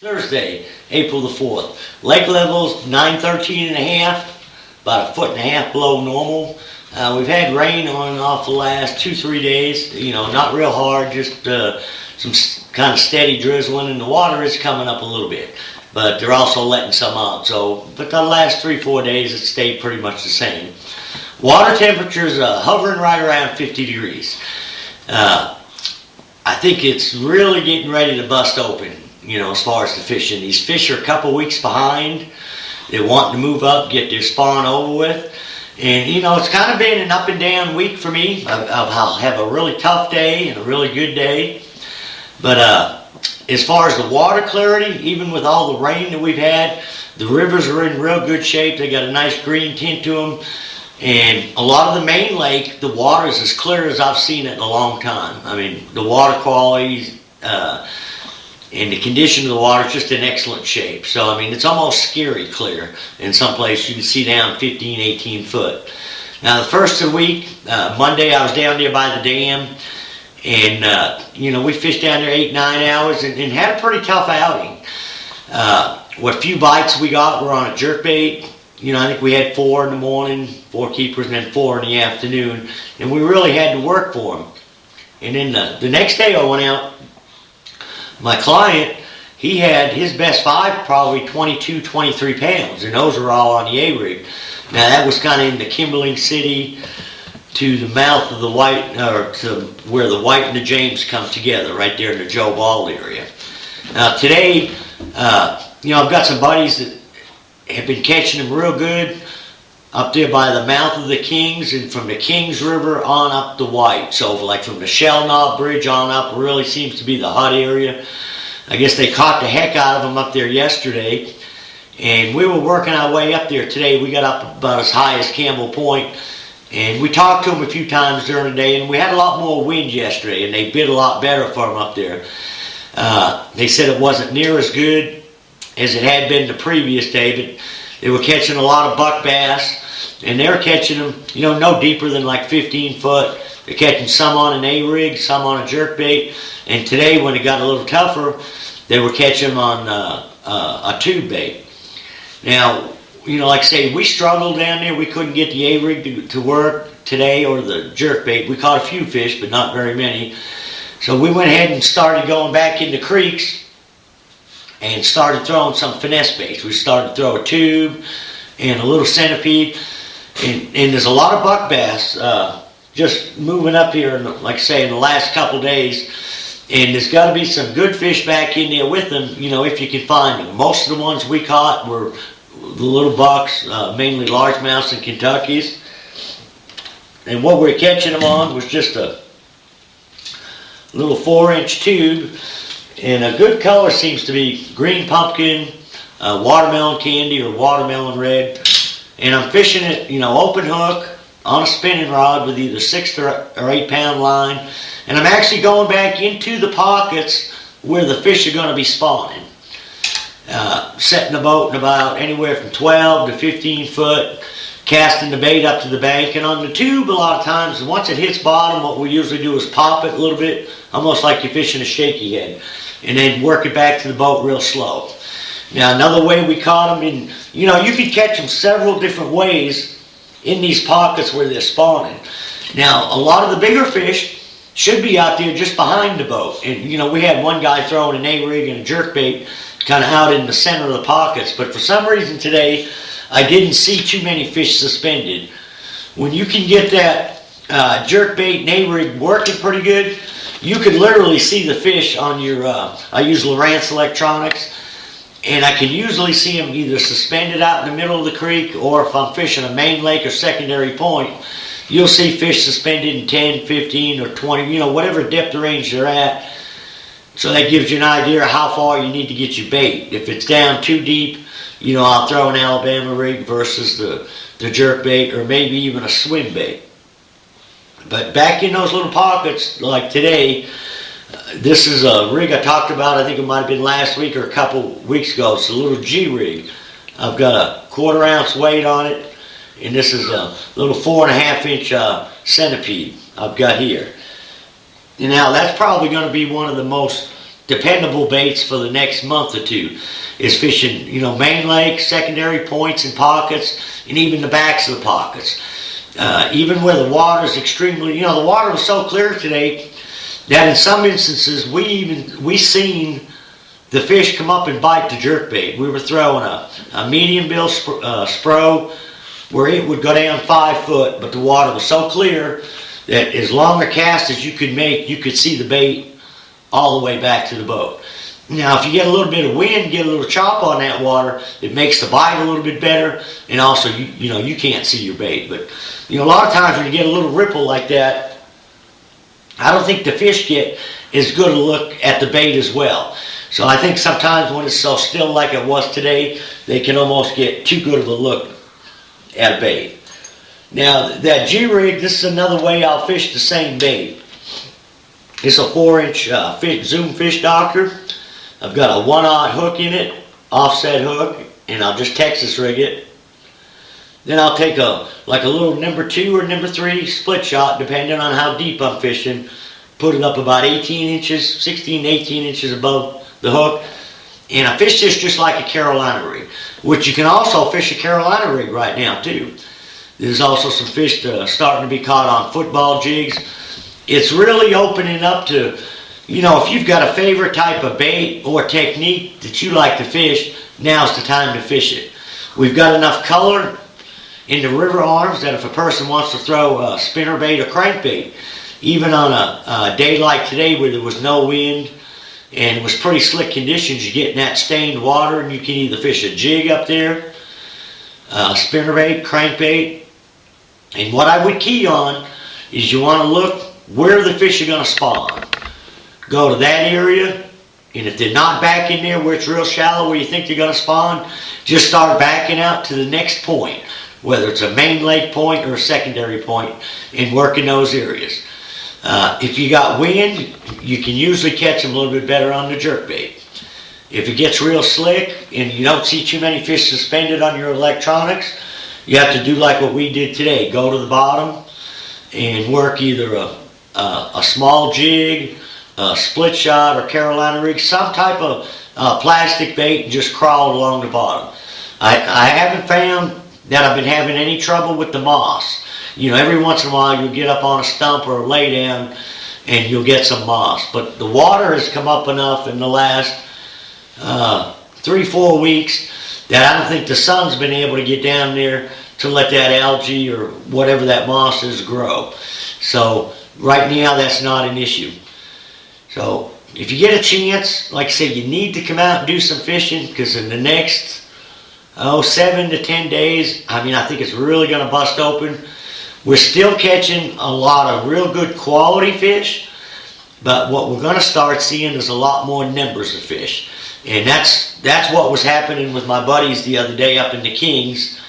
Thursday, April the 4th. Lake level's 913 and a half, about a foot and a half below normal. We've had rain on and off the last 2-3 days, not real hard, just some kind of steady drizzling, and the water is coming up a little bit, but they're also letting some out. But the last 3-4 days it stayed pretty much the same. Water temperature's hovering right around 50 degrees. I think it's really getting ready to bust open, as far as the fishing. These fish are a couple weeks behind. They're wanting to move up, get their spawn over with. And, it's kind of been an up and down week for me. I'll have a really tough day and a really good day. But as far as the water clarity, even with all the rain that we've had, the rivers are in real good shape. They got a nice green tint to them. And a lot of the main lake, the water is as clear as I've seen it in a long time. I mean, the water quality and the condition of the water is just in excellent shape. So, I mean, it's almost scary clear. In some places, you can see down 15, 18 foot. Now, the first of the week, Monday, I was down there by the dam. And, we fished down there 8-9 hours and had a pretty tough outing. What few bites we got were on a jerkbait. I think we had 4 in the morning, 4 keepers, and then 4 in the afternoon. And we really had to work for them. And then the next day I went out, my client, he had his best 5 probably 22, 23 pounds. And those were all on the A-rig. Now that was kind of in the Kimberling City to the mouth of the White, or to where the White and the James come together, right there in the Joe Ball area. Now today, I've got some buddies that have been catching them real good up there by the mouth of the Kings, and from the Kings River on up the White. So like from the Shell Knob Bridge on up really seems to be the hot area. I guess they caught the heck out of them up there yesterday. And we were working our way up there today. We got up about as high as Campbell Point. And we talked to them a few times during the day, and we had a lot more wind yesterday, and they bid a lot better for them up there. They said it wasn't near as good as it had been the previous day, but they were catching a lot of buck bass, and they're catching them, no deeper than like 15 foot. They're catching some on an A-rig, some on a jerkbait, and today when it got a little tougher, they were catching them on a tube bait. Now, like I say, we struggled down there. We couldn't get the A-rig to work today, or the jerkbait. We caught a few fish, but not very many. So we went ahead and started going back in the creeks and started throwing some finesse baits. We started to throw a tube and a little centipede. And there's a lot of buck bass just moving up here, like I say, in the last couple days. And there's got to be some good fish back in there with them, if you can find them. Most of the ones we caught were the little bucks, mainly largemouths and Kentuckys. And what we're catching them on was just a little 4-inch tube. And a good color seems to be green pumpkin, watermelon candy, or watermelon red. And I'm fishing it, open hook on a spinning rod with either 6 or 8 pound line. And I'm actually going back into the pockets where the fish are going to be spawning. Setting the boat in about anywhere from 12 to 15 foot, casting the bait up to the bank. And on the tube, a lot of times, once it hits bottom, what we usually do is pop it a little bit, almost like you're fishing a shaky head, and then work it back to the boat real slow. Now, another way we caught them, and you can catch them several different ways in these pockets where they're spawning. Now, a lot of the bigger fish should be out there just behind the boat. And, we had one guy throwing an A-rig and a jerkbait kind of out in the center of the pockets. But for some reason today, I didn't see too many fish suspended. When you can get that jerkbait and A-rig working pretty good, you could literally see the fish on your, I use Lowrance Electronics, and I can usually see them either suspended out in the middle of the creek, or if I'm fishing a main lake or secondary point, you'll see fish suspended in 10, 15, or 20, whatever depth range they're at. So that gives you an idea of how far you need to get your bait. If it's down too deep, I'll throw an Alabama rig versus the jerkbait, or maybe even a swim bait. But back in those little pockets, like today, this is a rig I talked about, I think it might have been last week or a couple weeks ago. It's a little G-rig. I've got a 1/4 ounce weight on it, and this is a little 4.5 inch centipede I've got here. And now that's probably going to be one of the most dependable baits for the next month or two is fishing, main lakes, secondary points and pockets, and even the backs of the pockets. Even where the water is extremely, the water was so clear today that in some instances we seen the fish come up and bite the jerkbait. We were throwing a medium bill spro where it would go down 5 foot, but the water was so clear that as long a cast as you could make, you could see the bait all the way back to the boat. Now, if you get a little bit of wind, get a little chop on that water, it makes the bite a little bit better, and also you can't see your bait. But a lot of times when you get a little ripple like that, I don't think the fish get as good a look at the bait as well. So I think sometimes when it's so still like it was today, they can almost get too good of a look at a bait. Now that G-rig, this is another way I'll fish the same bait. It's a 4-inch Zoom Fish Doctor. I've got a 1/0 hook in it, offset hook, and I'll just Texas rig it. Then I'll take a little number 2 or number 3 split shot, depending on how deep I'm fishing. Put it up about 18 inches, 16 to 18 inches above the hook. And I fish this just like a Carolina rig, which you can also fish a Carolina rig right now too. There's also some fish starting to be caught on football jigs. It's really opening up to, if you've got a favorite type of bait or technique that you like to fish, now's the time to fish it. We've got enough color in the river arms that if a person wants to throw a spinnerbait or crankbait, even on a day like today where there was no wind and it was pretty slick conditions, you're getting that stained water, and you can either fish a jig up there, spinnerbait, crankbait. And what I would key on is you want to look where the fish are going to spawn. Go to that area, and if they're not back in there where it's real shallow where you think they're going to spawn, just start backing out to the next point, whether it's a main lake point or a secondary point, and work in those areas. If you got wind, you can usually catch them a little bit better on the jerkbait. If it gets real slick and you don't see too many fish suspended on your electronics, you have to do like what we did today. Go to the bottom and work either a small jig, a split shot, or Carolina rig, some type of plastic bait, and just crawl along the bottom. I haven't found that I've been having any trouble with the moss. Every once in a while you'll get up on a stump or a lay down and you'll get some moss. But the water has come up enough in the last 3-4 weeks that I don't think the sun's been able to get down there to let that algae or whatever that moss is grow. So right now that's not an issue. So if you get a chance, like I said, you need to come out and do some fishing, because in the next 7 to 10 days, I think it's really going to bust open. We're still catching a lot of real good quality fish, but what we're going to start seeing is a lot more numbers of fish. And that's what was happening with my buddies the other day up in the Kings.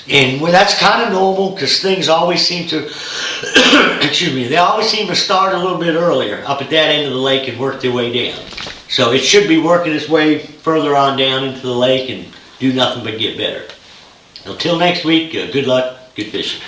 And that's kind of normal, because things always seem to, excuse me, they always seem to start a little bit earlier up at that end of the lake and work their way down. So it should be working its way further on down into the lake and do nothing but get better. Until next week, good luck, good fishing.